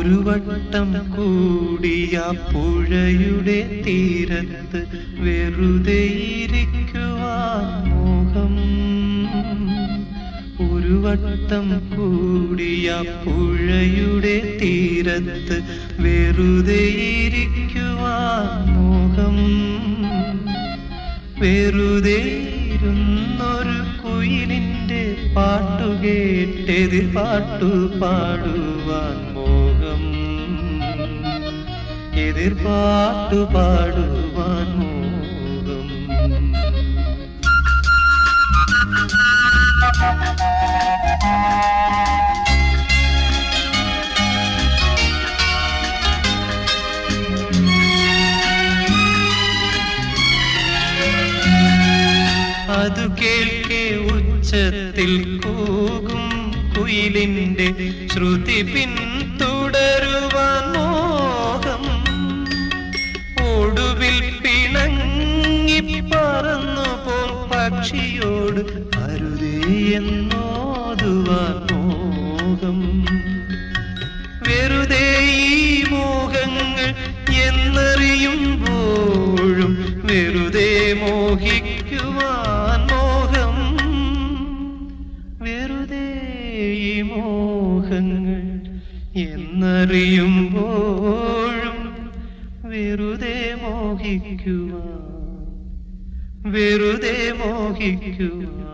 ഒരു വട്ടം കൂടിയ പുഴയുടെ തീരത്ത് വെറുതെ ഇരിക്കുവാൻ മോഹം. ഒരു വട്ടം കൂടിയ പുഴയുടെ തീരത്ത് വെറുതെ ഇരിക്കുവാൻ മോഹം. വെറുതെ ഇരുന്നൊരു കുയിലിന്റെ പാട്ടുകേട്ടെതിർ പാട്ടു പാടുവാൻ മോഹം. എതിർ പാട്ടു പാടുവാൻ മോഹം. അതു കേൾക്കെ ഉച്ചത്തിൽ കൂകും കുയിലിന്റെ ശ്രുതി പിന്തുടരുവാൻ മോഹം. ഒടുവിൽ പിണങ്ങി പറന്നുപോൽ പക്ഷിയോട് അരുതേ എന്നോതുവാൻ മോഹം. വെറുതെ ഈ മോഹങ്ങൾ എന്നറിയുമ്പോഴും വെറുതെ മോഹിക്കുവാൻ മോഹം. വെറുതെ ഈ മോഹങ്ങൾ എന്നറിയുമ്പോഴും വെറുതെ മോഹിക്കുവാൻ, വെറുതെ മോഹിക്കുവാൻ.